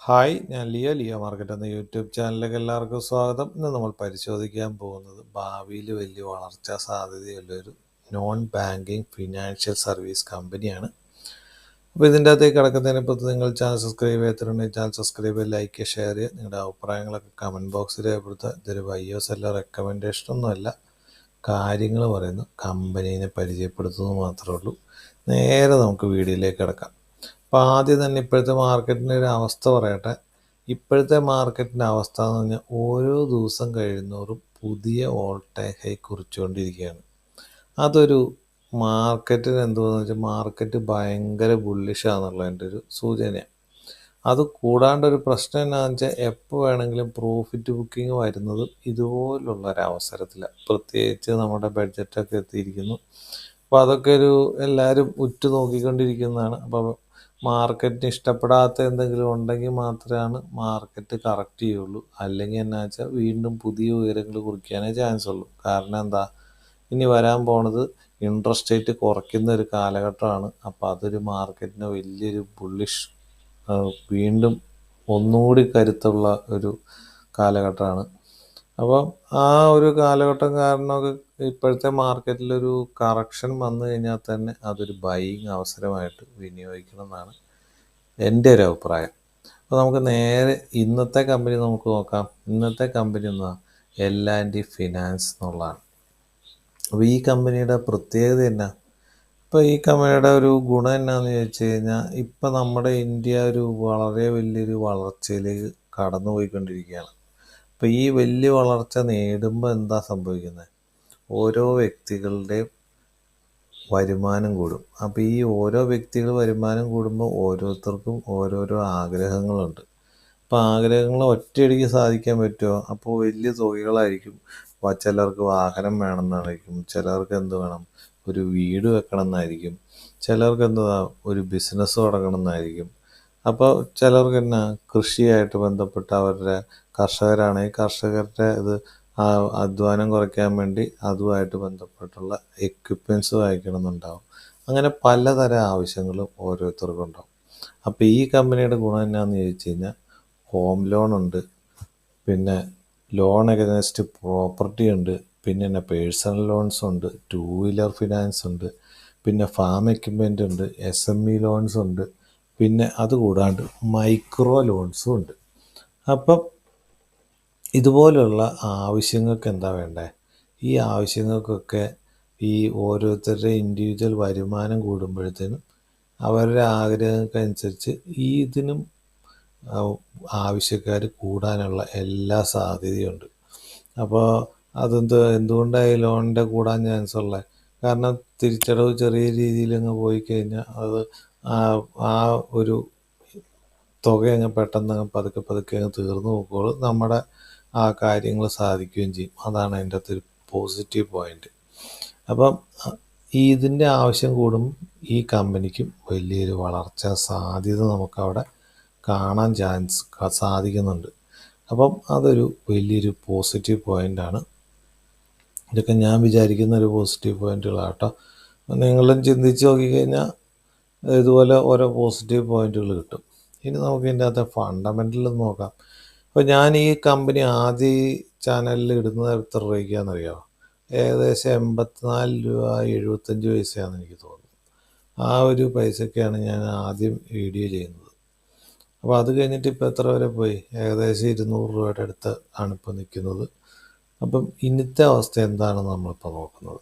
Hi, ഞാൻ Leo market എന്ന YouTube ചാനലിലേക്ക് എല്ലാവർക്കും സ്വാഗതം. ഇന്ന് നമ്മൾ പരിശോധിക്കാൻ പോകുന്നത് ഭാവിയിൽ വലിയ വളർച്ചാ സാധ്യതയുള്ളൊരു നോൺ ബാങ്കിങ് ഫിനാൻഷ്യൽ സർവീസ് കമ്പനിയാണ്. അപ്പോൾ ഇതിൻ്റെ അകത്തേക്ക് കിടക്കുന്നതിനെ പറ്റി നിങ്ങൾ ചാനൽ സബ്സ്ക്രൈബ് ചെയ്തിട്ടുണ്ടെങ്കിൽ ചാനൽ സബ്സ്ക്രൈബ് ചെയ്യുക, ലൈക്ക് ചെയ്യുക, ഷെയർ ചെയ്യുക. നിങ്ങളുടെ അഭിപ്രായങ്ങളൊക്കെ കമൻറ്റ് ബോക്സിൽ രേഖപ്പെടുത്തുക. ഇതൊരു ബയ്യോ സെല്ലോ റെക്കമെൻഡേഷനൊന്നുമല്ല, കാര്യങ്ങൾ പറയുന്നു, കമ്പനീനെ പരിചയപ്പെടുത്തുന്നത് മാത്രമേ ഉള്ളൂ. നേരെ നമുക്ക് വീഡിയോയിലേക്ക് കിടക്കാം. അപ്പോൾ ആദ്യം തന്നെ ഇപ്പോഴത്തെ മാർക്കറ്റിൻ്റെ ഒരു അവസ്ഥ പറയട്ടെ. ഇപ്പോഴത്തെ മാർക്കറ്റിൻ്റെ അവസ്ഥ എന്ന് പറഞ്ഞാൽ ഓരോ ദിവസം കഴിയുന്നോറും പുതിയ ഓൾ ടൈം ഹൈ കുറിച്ചുകൊണ്ടിരിക്കുകയാണ്. അതൊരു മാർക്കറ്റിന് എന്തുവാന്ന് വെച്ചാൽ മാർക്കറ്റ് ഭയങ്കര ബുള്ളിഷാന്നുള്ളതിൻ്റെ ഒരു സൂചനയാണ്. അത് കൂടാണ്ടൊരു പ്രശ്നം എന്നാന്ന് വെച്ചാൽ എപ്പോൾ വേണമെങ്കിലും പ്രോഫിറ്റ് ബുക്കിംഗ് വരുന്നതും ഇതുപോലുള്ള ഒരവസരത്തിലാണ്. പ്രത്യേകിച്ച് നമ്മുടെ ബഡ്ജറ്റൊക്കെ എത്തിയിരിക്കുന്നു. അപ്പോൾ അതൊക്കെ എല്ലാവരും ഉറ്റു നോക്കിക്കൊണ്ടിരിക്കുന്നതാണ്. അപ്പോൾ മാർക്കറ്റിന് ഇഷ്ടപ്പെടാത്ത എന്തെങ്കിലും ഉണ്ടെങ്കിൽ മാത്രമാണ് മാർക്കറ്റ് കറക്റ്റ് ചെയ്യുള്ളൂ. അല്ലെങ്കിൽ എന്നാ വെച്ചാൽ വീണ്ടും പുതിയ ഉയരങ്ങൾ കുറിക്കാനേ ചാൻസ് ഉള്ളൂ. കാരണം എന്താ, ഇനി വരാൻ പോണത് ഇൻട്രസ്റ്റ് റേറ്റ് കുറയ്ക്കുന്ന ഒരു കാലഘട്ടമാണ്. അപ്പോൾ അതൊരു മാർക്കറ്റിന് വലിയൊരു ബുള്ളിഷ്, വീണ്ടും ഒന്നുകൂടി കരുത്തുള്ള ഒരു കാലഘട്ടമാണ്. അപ്പം ആ ഒരു കാലഘട്ടം കാരണമൊക്കെ ഇപ്പോഴത്തെ മാർക്കറ്റിലൊരു കറക്ഷൻ വന്നു കഴിഞ്ഞാൽ തന്നെ അതൊരു ബൈയിങ് അവസരമായിട്ട് വിനിയോഗിക്കണം എന്നാണ് എൻ്റെ ഒരു അഭിപ്രായം. അപ്പോൾ നമുക്ക് നേരെ ഇന്നത്തെ കമ്പനി നമുക്ക് നോക്കാം. ഇന്നത്തെ കമ്പനി എന്നാ L&T ഫിനാൻസ് എന്നുള്ളതാണ്. അപ്പോൾ ഈ കമ്പനിയുടെ പ്രത്യേകത എന്നാ, ഇപ്പോൾ ഈ കമ്പനിയുടെ ഒരു ഗുണം എന്നാന്ന് ചോദിച്ചു കഴിഞ്ഞാൽ, ഇപ്പം നമ്മുടെ ഇന്ത്യ ഒരു വളരെ വലിയൊരു വളർച്ചയിലേക്ക് കടന്നു പോയിക്കൊണ്ടിരിക്കുകയാണ്. അപ്പോൾ ഈ വലിയ വളർച്ച നേടുമ്പോൾ എന്താ സംഭവിക്കുന്നത്, ഓരോ വ്യക്തികളുടെയും വരുമാനം കൂടും. അപ്പോൾ ഈ ഓരോ വ്യക്തികൾ വരുമാനം കൂടുമ്പോൾ ഓരോരുത്തർക്കും ഓരോരോ ആഗ്രഹങ്ങളുണ്ട്. അപ്പോൾ ആഗ്രഹങ്ങൾ ഒറ്റയടിക്ക് സാധിക്കാൻ പറ്റുമോ? അപ്പോൾ വലിയ തുകകളായിരിക്കും. അപ്പോൾ ചിലർക്ക് വാഹനം വേണമെന്നായിരിക്കും, ചിലർക്ക് എന്ത് വേണം, ഒരു വീട് വെക്കണം എന്നായിരിക്കും, ചിലർക്ക് എന്താ ഒരു ബിസിനസ് തുടങ്ങണം എന്നായിരിക്കും. അപ്പോൾ ചിലർക്ക് എന്നാ കൃഷിയായിട്ട് ബന്ധപ്പെട്ട് അവരുടെ കർഷകരാണെങ്കിൽ കർഷകരുടെ ഇത് അധ്വാനം കുറയ്ക്കാൻ വേണ്ടി അതുമായിട്ട് ബന്ധപ്പെട്ടുള്ള എക്യുപ്മെൻറ്റ്സ് വാങ്ങിക്കണം എന്നുണ്ടാവും. അങ്ങനെ പലതരം ആവശ്യങ്ങളും ഓരോരുത്തർക്കും ഉണ്ടാവും. അപ്പോൾ ഈ കമ്പനിയുടെ ഗുണം എന്നാന്ന് ചോദിച്ചു കഴിഞ്ഞാൽ, ഹോം ലോൺ ഉണ്ട്, പിന്നെ ലോൺ അഗൈൻസ്റ്റ് പ്രോപ്പർട്ടി ഉണ്ട്, പിന്നെ പേഴ്സണൽ ലോൺസ് ഉണ്ട്, 2 വീലർ ഫിനാൻസ് ഉണ്ട്, പിന്നെ ഫാം എക്യുപ്മെൻ്റ് ഉണ്ട്, SME ലോൺസ് ഉണ്ട്, പിന്നെ അതുകൂടാണ്ട് മൈക്രോ ലോൺസും ഉണ്ട്. അപ്പം ഇതുപോലുള്ള ആവശ്യങ്ങൾക്ക് എന്താ വേണ്ടേ, ഈ ആവശ്യങ്ങൾക്കൊക്കെ ഈ ഓരോരുത്തരുടെ ഇൻഡിവിജ്വൽ വരുമാനം കൂടുമ്പോഴത്തേനും അവരുടെ ആഗ്രഹങ്ങൾക്കനുസരിച്ച് ഇതിനും ആവശ്യക്കാർ കൂടാനുള്ള എല്ലാ സാധ്യതയുണ്ട്. അപ്പോൾ എന്തുകൊണ്ടാണ് ഈ ലോണിൻ്റെ കൂടാൻ ചാൻസ് ഉള്ളത്? കാരണം തിരിച്ചടവ് ചെറിയ രീതിയിൽ അങ്ങ് പോയി കഴിഞ്ഞാൽ അത് ആ ഒരു തുക അങ്ങ് പെട്ടെന്ന് പതുക്കെ അങ്ങ് തീർന്നു പോകുമ്പോൾ നമ്മുടെ ആ കാര്യങ്ങൾ സാധിക്കുകയും ചെയ്യും. അതാണ് അതിൻ്റെ അകത്തൊരു പോസിറ്റീവ് പോയിന്റ്. അപ്പം ഇതിൻ്റെ ആവശ്യം കൂടും, ഈ കമ്പനിക്കും വലിയൊരു വളർച്ചാ സാധ്യത നമുക്കവിടെ കാണാൻ സാധിക്കുന്നുണ്ട്. അപ്പം അതൊരു വലിയൊരു പോസിറ്റീവ് പോയിൻ്റാണ്. ഇതൊക്കെ ഞാൻ വിചാരിക്കുന്ന ഒരു പോസിറ്റീവ് പോയിന്റുകളാട്ടോ. നിങ്ങളും ചിന്തിച്ച് നോക്കിക്കഴിഞ്ഞാൽ ഇതുപോലെ ഓരോ പോസിറ്റീവ് പോയിന്റുകൾ കിട്ടും. ഇനി നമുക്ക് ഇതിൻ്റെ അകത്തെ ഫണ്ടമെൻ്റൽ നോക്കാം. അപ്പോൾ ഞാൻ ഈ കമ്പനി ആദ്യ ചാനലിൽ ഇടുന്നത് എത്ര രൂപയ്ക്കാണെന്നറിയാമോ? ഏകദേശം 84 രൂപ 75 പൈസയാണെന്ന് എനിക്ക് തോന്നുന്നു. ആ ഒരു പൈസയ്ക്കാണ് ഞാൻ ആദ്യം വീഡിയോ ചെയ്യുന്നത്. അപ്പോൾ അത് കഴിഞ്ഞിട്ട് ഇപ്പോൾ എത്ര വരെ പോയി? ഏകദേശം 200 രൂപയുടെ അടുത്ത് ആണ് ഇപ്പോൾ നിൽക്കുന്നത്. അപ്പം ഇന്നത്തെ അവസ്ഥ എന്താണെന്ന് നമ്മളിപ്പോൾ നോക്കുന്നത്.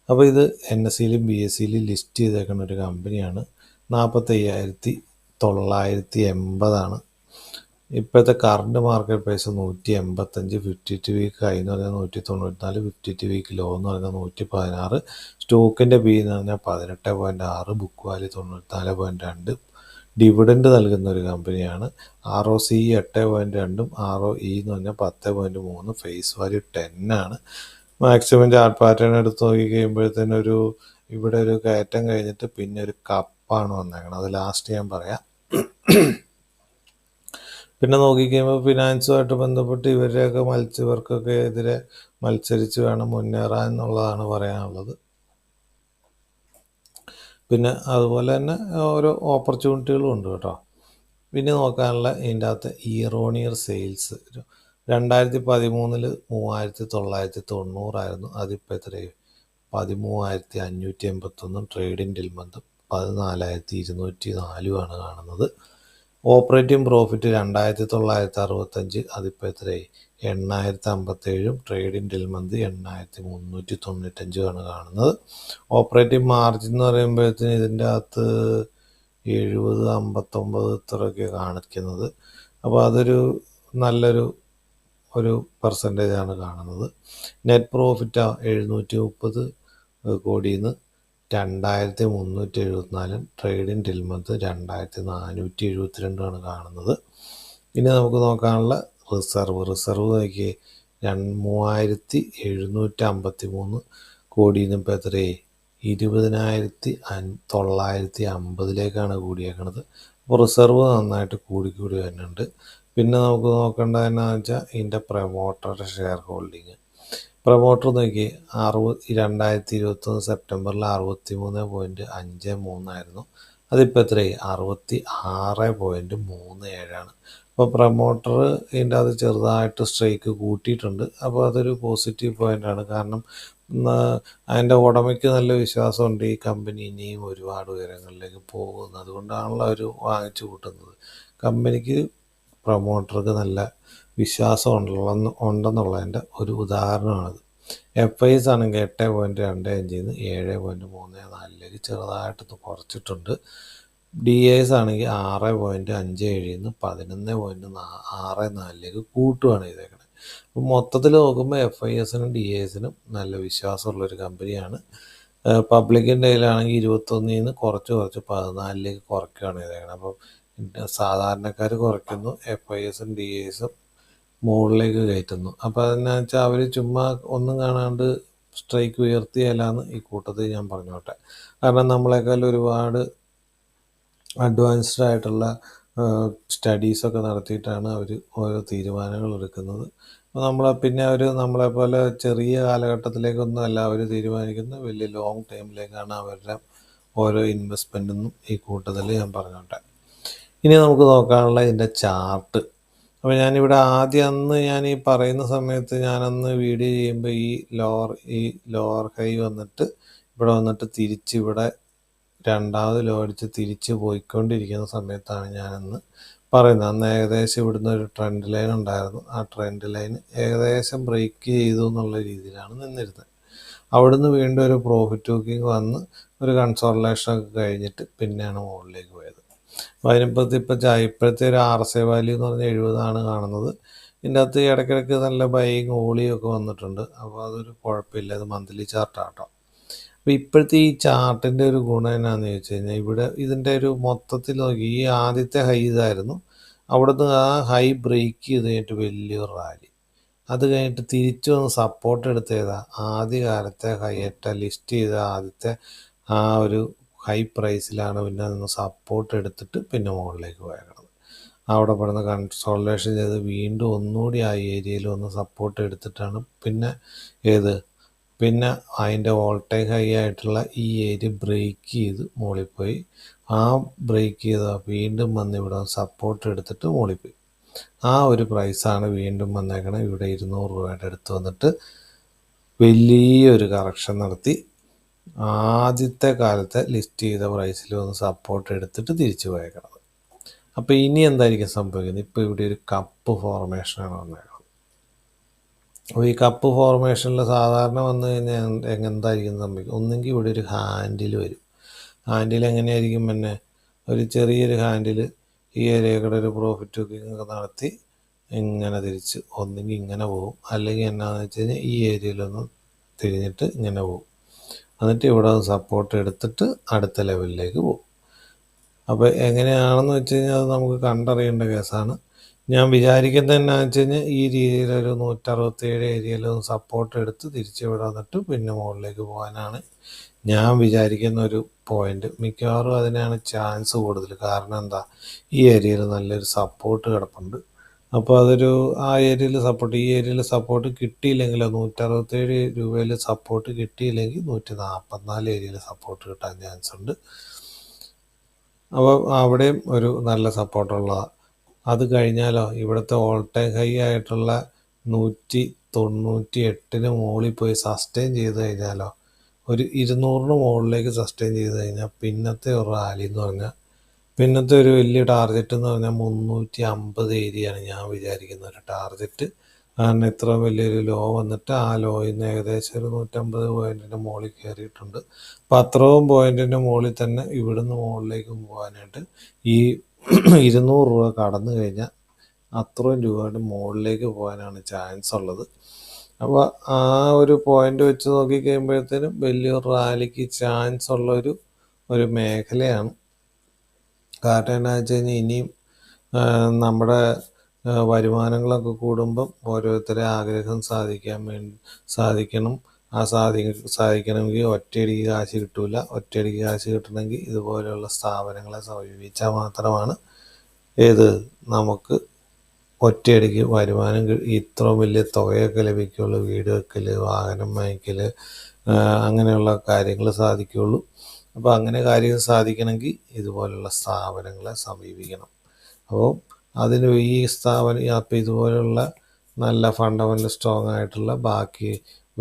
അപ്പോൾ ഇത് NSEയിലും BSEയിലും ലിസ്റ്റ് ചെയ്തേക്കുന്ന ഒരു കമ്പനിയാണ്. 45,980 ഇപ്പോഴത്തെ current market price. 185. 52 week high എന്ന് പറഞ്ഞാൽ 194. 52 വീക്ക് ലോ എന്ന് പറഞ്ഞാൽ 116. സ്റ്റോക്കിൻ്റെ ബി എന്ന് പറഞ്ഞാൽ 18.6. Book value 94.2. ഡിവിഡൻഡ് നൽകുന്ന ഒരു കമ്പനിയാണ്. ROCE 8.2. ROE എന്ന് പറഞ്ഞാൽ 10.3. ഫേസ് വാല്യൂ 10 ആണ്. മാക്സിമം ചാർട്ട് പാറ്റേൺ എടുത്ത് നോക്കി കഴിയുമ്പോഴത്തേനും ഇവിടെ ഒരു കയറ്റം കഴിഞ്ഞിട്ട് പിന്നെ ഒരു കപ്പാണ് വന്നേക്കണം. അത് ലാസ്റ്റ് ഞാൻ പറയാം. പിന്നെ നോക്കിക്കഴിയുമ്പോൾ ഫിനാൻസുമായിട്ട് ബന്ധപ്പെട്ട് ഇവർക്കൊക്കെ എതിരെ മത്സരിച്ച് വേണം മുന്നേറാൻ എന്നുള്ളതാണ് പറയാനുള്ളത്. പിന്നെ അതുപോലെ തന്നെ ഓരോ ഓപ്പർച്യൂണിറ്റികളും ഉണ്ട് കേട്ടോ. പിന്നെ നോക്കാനുള്ള ഇതിൻ്റെ അകത്ത് ഇയർ ഓൺ ഇയർ സെയിൽസ് 2013 3990 അതിപ്പോൾ എത്രയായി 13,581 ട്രേഡിംഗ് ഡിൽമന്ത് 14,204 കാണുന്നത്. ഓപ്പറേറ്റിംഗ് പ്രോഫിറ്റ് 2,965 അതിപ്പോൾ എത്രയായി 8,057 ട്രേഡിംഗ് ഡിൽമന്ത് 8,395 കാണുന്നത്. ഓപ്പറേറ്റിംഗ് മാർജിൻ എന്ന് പറയുമ്പോഴത്തേന് ഇതിൻ്റെ അകത്ത് 70 59 ഇത്രയൊക്കെ കാണിക്കുന്നത്. അപ്പോൾ അതൊരു നല്ലൊരു പെർസെൻറ്റേജാണ് കാണുന്നത്. നെറ്റ് പ്രോഫിറ്റ് 730 കോടിയിൽ നിന്ന് 2,374 ട്രേഡിംഗ് ഡിൽമന്ത് 2,472 കാണുന്നത്. ഇനി നമുക്ക് നോക്കാനുള്ള റിസർവ് നോക്കി 3,753 കോടിയിൽ നിന്ന് ഇപ്പോൾ എത്രയായി 20,950 കൂടിയേക്കണത്. അപ്പോൾ റിസർവ് നന്നായിട്ട് കൂടി വരുന്നുണ്ട്. പിന്നെ നമുക്ക് നോക്കേണ്ടത് എന്നാന്ന് വെച്ചാൽ ഇതിൻ്റെ പ്രൊമോട്ടറുടെ ഷെയർ ഹോൾഡിങ്. പ്രൊമോട്ടർ നോക്കി 2021 സെപ്റ്റംബറിൽ 63.53 അതിപ്പോൾ എത്രയായി 66.37. അപ്പോൾ പ്രൊമോട്ടർ ഇതിൻ്റെ അത് ചെറുതായിട്ട് സ്ട്രൈക്ക് കൂട്ടിയിട്ടുണ്ട്. അപ്പോൾ അതൊരു പോസിറ്റീവ് പോയിൻ്റാണ്. കാരണം അതിൻ്റെ ഉടമയ്ക്ക് നല്ല വിശ്വാസമുണ്ട് ഈ കമ്പനി ഇനിയും ഒരുപാട് ഉയരങ്ങളിലേക്ക് പോകുന്നത്. അതുകൊണ്ടാണല്ലോ അവർ വാങ്ങിച്ചു കൂട്ടുന്നത്. കമ്പനിക്ക് പ്രൊമോട്ടർക്ക് നല്ല വിശ്വാസം ഉണ്ടെന്നുള്ളതിൻ്റെ ഒരു ഉദാഹരണമാണിത്. FIs ആണെങ്കിൽ 8.25 7.34 ചെറുതായിട്ടൊന്ന് കുറച്ചിട്ടുണ്ട്. DIs ആണെങ്കിൽ 6.57 11.64 കൂട്ടുകയാണ് ചെയ്തേക്കുന്നത്. അപ്പോൾ മൊത്തത്തിൽ നോക്കുമ്പോൾ FISനും DISനും നല്ല വിശ്വാസമുള്ളൊരു കമ്പനിയാണ്. പബ്ലിക്കിൻ്റെ കയ്യിലാണെങ്കിൽ 21 കുറച്ച് 14 കുറയ്ക്കുകയാണ് ചെയ്തേക്കുന്നത്. അപ്പം സാധാരണക്കാർ കുറയ്ക്കുന്നു, FISും DISും മുകളിലേക്ക് കയറ്റുന്നു. അപ്പോൾ അതെന്നു വെച്ചാൽ അവർ ചുമ്മാ ഒന്നും കാണാണ്ട് സ്ട്രൈക്ക് ഉയർത്തിയാലാന്ന് ഈ കൂട്ടത്തിൽ ഞാൻ പറഞ്ഞോട്ടെ. കാരണം നമ്മളെക്കാൾ ഒരുപാട് അഡ്വാൻസ്ഡ് ആയിട്ടുള്ള സ്റ്റഡീസൊക്കെ നടത്തിയിട്ടാണ് അവർ ഓരോ തീരുമാനങ്ങൾ എടുക്കുന്നത്. അപ്പോൾ പിന്നെ അവർ നമ്മളെപ്പോലെ ചെറിയ കാലഘട്ടത്തിലേക്കൊന്നും അല്ല അവർ തീരുമാനിക്കുന്നത്, വലിയ ലോങ് ടൈമിലേക്കാണ് അവരുടെ ഓരോ ഇൻവെസ്റ്റ്മെൻറ്റെന്നും ഈ കൂട്ടത്തിൽ ഞാൻ പറഞ്ഞോട്ടെ. ഇനി നമുക്ക് നോക്കാനുള്ള ഇതിൻ്റെ ചാർട്ട്. അപ്പോൾ ഞാനിവിടെ അന്ന് ഞാൻ ഈ പറയുന്ന സമയത്ത് ഞാനന്ന് വീഡിയോ ചെയ്യുമ്പോൾ ഈ ലോവർ ഹൈ വന്നിട്ട് ഇവിടെ വന്നിട്ട് തിരിച്ച് ഇവിടെ രണ്ടാമത് ലോ അടിച്ച് തിരിച്ച് പോയിക്കൊണ്ടിരിക്കുന്ന സമയത്താണ് ഞാനന്ന് പറയുന്നത്. അന്ന് ഏകദേശം ഇവിടുന്ന് ഒരു ട്രെൻഡ് ലൈൻ ഉണ്ടായിരുന്നു. ആ ട്രെൻഡ് ലൈൻ ഏകദേശം ബ്രേക്ക് ചെയ്തു എന്നുള്ള രീതിയിലാണ് നിന്നിരുന്നത്. അവിടുന്ന് വീണ്ടും ഒരു പ്രോഫിറ്റ് ബുക്കിംഗ് വന്ന് ഒരു കൺസോൾട്ടേഷനൊക്കെ കഴിഞ്ഞിട്ട് പിന്നെയാണ് മുകളിലേക്ക് പോയത്. അപ്പോൾ അതിനിപ്പോഴത്തെ ഇപ്പോഴത്തെ ഒരു RSI വാല്യൂ എന്ന് പറഞ്ഞാൽ 70 കാണുന്നത്. ഇതിൻ്റെ അകത്ത് ഇടയ്ക്കിടയ്ക്ക് നല്ല ബൈയിങ് ഓളിയൊക്കെ വന്നിട്ടുണ്ട്. അപ്പോൾ അതൊരു കുഴപ്പമില്ല. അത് മന്ത്ലി ചാർട്ടാട്ടോ. അപ്പോൾ ഇപ്പോഴത്തെ ഈ ചാർട്ടിൻ്റെ ഒരു ഗുണം എന്നാന്ന് ചോദിച്ചു കഴിഞ്ഞാൽ ഇവിടെ ഇതിൻ്റെ ഒരു മൊത്തത്തിൽ നോക്കി ഈ ആദ്യത്തെ ഹൈ ഇതായിരുന്നു. അവിടുന്ന് ആ ഹൈ ബ്രേക്ക് ചെയ്ത് കഴിഞ്ഞിട്ട് വലിയൊരു റാലി. അത് കഴിഞ്ഞിട്ട് തിരിച്ചു വന്ന് സപ്പോർട്ട് എടുത്തേതാ ആദ്യ കാലത്തെ ഹൈയേറ്റ ലിസ്റ്റ് ചെയ്ത ആദ്യത്തെ ആ ഒരു ഹൈ പ്രൈസിലാണ് പിന്നെ നിന്ന് സപ്പോർട്ട് എടുത്തിട്ട് പിന്നെ മുകളിലേക്ക് പോയേക്കണത്. അവിടെ പെടുന്ന കൺസോൾട്ടേഷൻ ചെയ്ത് വീണ്ടും ഒന്നുകൂടി ആ ഏരിയയിൽ ഒന്ന് സപ്പോർട്ട് എടുത്തിട്ടാണ് പിന്നെ അതിൻ്റെ ഓൾ ടൈം ഹൈ ആയിട്ടുള്ള ഈ ഏരിയ ബ്രേക്ക് ചെയ്ത് മുകളിൽ പോയി. ആ ബ്രേക്ക് ചെയ്ത വീണ്ടും വന്ന് ഇവിടെ സപ്പോർട്ട് എടുത്തിട്ട് മുകളിൽ പോയി. ആ ഒരു പ്രൈസാണ് വീണ്ടും വന്നേക്കണം. ഇവിടെ 200 രൂപയുടെ അടുത്ത് വന്നിട്ട് വലിയൊരു കറക്ഷൻ നടത്തി ആദ്യത്തെ കാലത്തെ ലിസ്റ്റ് ചെയ്ത പ്രൈസിൽ വന്ന് സപ്പോർട്ട് എടുത്തിട്ട് തിരിച്ചു പോയേക്കണത്. അപ്പോൾ ഇനി എന്തായിരിക്കും സംഭവിക്കുന്നത്? ഇപ്പോൾ ഇവിടെ ഒരു കപ്പ് ഫോർമേഷനാണ് വന്നേക്കുന്നത്. അപ്പോൾ ഈ കപ്പ് ഫോർമേഷനിൽ സാധാരണ വന്നു കഴിഞ്ഞാൽ എന്തായിരിക്കും സംഭവിക്കുക? ഒന്നെങ്കിൽ ഇവിടെ ഒരു ഹാൻഡിൽ വരും. ഹാൻഡിൽ എങ്ങനെയായിരിക്കും? പിന്നെ ഒരു ചെറിയൊരു ഹാൻഡിൽ ഈ ഏരിയയുടെ ഒരു പ്രോഫിറ്റ് ബുക്കിംഗ് ഒക്കെ നടത്തി ഇങ്ങനെ തിരിച്ച് ഒന്നെങ്കിൽ ഇങ്ങനെ പോകും, അല്ലെങ്കിൽ എന്നാന്ന് വെച്ച് കഴിഞ്ഞാൽ ഈ ഏരിയയിലൊന്ന് തിരിഞ്ഞിട്ട് ഇങ്ങനെ പോകും. എന്നിട്ട് ഇവിടെ സപ്പോർട്ട് എടുത്തിട്ട് അടുത്ത ലെവലിലേക്ക് പോകും. അപ്പോൾ എങ്ങനെയാണെന്ന് വെച്ച് കഴിഞ്ഞാൽ അത് നമുക്ക് കണ്ടറിയേണ്ട കേസാണ്. ഞാൻ വിചാരിക്കുന്നത് എന്നാന്ന് വെച്ച് കഴിഞ്ഞാൽ ഈ രീതിയിലൊരു 167 ഏരിയയിലൊന്ന് സപ്പോർട്ട് എടുത്ത് തിരിച്ച് ഇവിടെ വന്നിട്ട് പിന്നെ മുകളിലേക്ക് പോകാനാണ് ഞാൻ വിചാരിക്കുന്ന ഒരു പോയിന്റ്. മിക്കവാറും അതിനാണ് ചാൻസ് കൂടുതൽ. കാരണം എന്താ, ഈ ഏരിയയിൽ നല്ലൊരു സപ്പോർട്ട് കിടപ്പുണ്ട്. അപ്പോൾ ആ ഏരിയയിൽ സപ്പോർട്ട് കിട്ടിയില്ലെങ്കിലോ 167 രൂപയിൽ സപ്പോർട്ട് കിട്ടിയില്ലെങ്കിൽ 144 ഏരിയയിൽ സപ്പോർട്ട് കിട്ടാൻ ചാൻസ് ഉണ്ട്. അപ്പോൾ അവിടെയും ഒരു നല്ല സപ്പോർട്ടുള്ളതാണ്. അത് കഴിഞ്ഞാലോ ഇവിടുത്തെ ഓൾ ടൈം ഹൈ ആയിട്ടുള്ള 198 മുകളിൽ പോയി സസ്റ്റെയിൻ ചെയ്ത് കഴിഞ്ഞാലോ ഒരു 200 മുകളിലേക്ക് സസ്റ്റെയിൻ ചെയ്ത് കഴിഞ്ഞാൽ പിന്നത്തെ ഒരു റാലി എന്ന് പറഞ്ഞാൽ പിന്നത്തെ ഒരു വലിയ ടാർഗറ്റ് എന്ന് പറഞ്ഞാൽ 350 ഏരിയയാണ് ഞാൻ വിചാരിക്കുന്ന ഒരു ടാർഗറ്റ്. കാരണം ഇത്ര വലിയൊരു ലോ വന്നിട്ട് ആ ലോയിൽ നിന്ന് ഏകദേശം ഒരു 150 പോയിൻറ്റിൻ്റെ മുകളിൽ കയറിയിട്ടുണ്ട്. അപ്പോൾ അത്രയും പോയിൻറ്റിൻ്റെ മുകളിൽ തന്നെ ഇവിടുന്ന് മുകളിലേക്ക് പോകാനായിട്ട് ഈ 200 രൂപ കടന്നു കഴിഞ്ഞാൽ അത്രയും രൂപയുടെ മുകളിലേക്ക് പോകാനാണ് ചാൻസ് ഉള്ളത്. അപ്പോൾ ആ ഒരു പോയിൻ്റ് വെച്ച് നോക്കിക്കഴിയുമ്പോഴത്തേനും വലിയൊരു റാലിക്ക് ചാൻസ് ഉള്ള ഒരു മേഖലയാണ്. കാരണം എന്താ വെച്ച് കഴിഞ്ഞാൽ ഇനിയും നമ്മുടെ വരുമാനങ്ങളൊക്കെ കൂടുമ്പം ഓരോരുത്തരെ ആഗ്രഹം സാധിക്കണം. ആ സാധിക്കണമെങ്കിൽ ഒറ്റയടിക്ക് കാശ് കിട്ടില്ല. ഒറ്റയടിക്ക് കാശ് കിട്ടണമെങ്കിൽ ഇതുപോലെയുള്ള സ്ഥാപനങ്ങളെ സമീപിച്ചാൽ മാത്രമാണ് നമുക്ക് ഒറ്റയടിക്ക് വരുമാനം ഇത്ര വലിയ തുകയൊക്കെ ലഭിക്കുകയുള്ളൂ. വീട് വെക്കൽ, വാഹനം വാങ്ങിക്കൽ, അങ്ങനെയുള്ള കാര്യങ്ങൾ സാധിക്കുകയുള്ളൂ. അപ്പോൾ അങ്ങനെ കാര്യങ്ങൾ സാധിക്കണമെങ്കിൽ ഇതുപോലുള്ള സ്ഥാപനങ്ങളെ സമീപിക്കണം. അപ്പോൾ അതിന് ഈ അപ്പോൾ ഇതുപോലുള്ള നല്ല ഫണ്ടമെൻ്റൽ സ്ട്രോങ് ആയിട്ടുള്ള ബാക്കി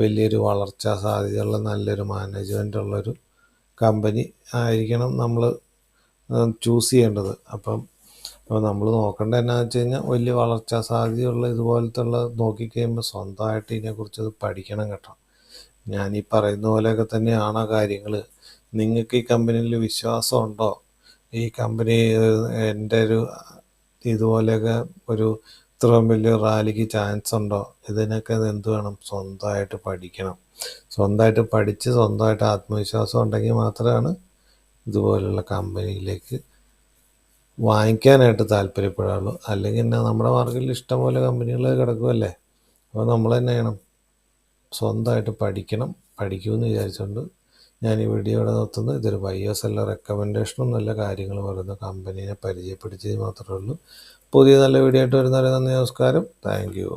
വലിയൊരു വളർച്ചാ സാധ്യതയുള്ള നല്ലൊരു മാനേജ്മെൻ്റ് ഉള്ളൊരു കമ്പനി ആയിരിക്കണം നമ്മൾ ചൂസ് ചെയ്യേണ്ടത്. അപ്പോൾ നമ്മൾ നോക്കേണ്ടത് എന്നാന്ന് വെച്ച് കഴിഞ്ഞാൽ വലിയ വളർച്ചാ സാധ്യതയുള്ള ഇതുപോലത്തെ നോക്കിക്കഴിയുമ്പോൾ സ്വന്തമായിട്ട് ഇതിനെക്കുറിച്ചത് പഠിക്കണം കേട്ടോ. ഞാനീ പറയുന്ന പോലെയൊക്കെ തന്നെയാണോ കാര്യങ്ങൾ? നിങ്ങൾക്ക് ഈ കമ്പനിയിൽ വിശ്വാസമുണ്ടോ? ഈ കമ്പനി എൻ്റെ ഇതുപോലെയൊക്കെ ഇത്രയും വലിയ റാലിക്ക് ചാൻസ് ഉണ്ടോ? ഇതിനൊക്കെ എന്ത് വേണം? സ്വന്തമായിട്ട് പഠിക്കണം. സ്വന്തമായിട്ട് പഠിച്ച് സ്വന്തമായിട്ട് ആത്മവിശ്വാസം ഉണ്ടെങ്കിൽ മാത്രമാണ് ഇതുപോലുള്ള കമ്പനിയിലേക്ക് വാങ്ങിക്കാനായിട്ട് താല്പര്യപ്പെടുകയുള്ളൂ. അല്ലെങ്കിൽ നമ്മുടെ മാർക്കറ്റിൽ ഇഷ്ടംപോലെ കമ്പനികൾ കിടക്കുമല്ലേ. അപ്പോൾ നമ്മൾ തന്നെ ചെയ്യണം, സ്വന്തമായിട്ട് പഠിക്കുമെന്ന് വിചാരിച്ചുകൊണ്ട് ഞാൻ ഈ വീഡിയോ ഇവിടെ നിർത്തുന്നു. ഇതൊരു ബയ്യോ സെല്ലർ റെക്കമെൻഡേഷനും നല്ല കാര്യങ്ങൾ പറയുന്ന കമ്പനീനെ പരിചയപ്പെടുത്തിയത് മാത്രമേ ഉള്ളൂ. പുതിയ നല്ല വീഡിയോ ആയിട്ട് വരുന്നവരെ നന്ദി, നമസ്കാരം, താങ്ക് യു.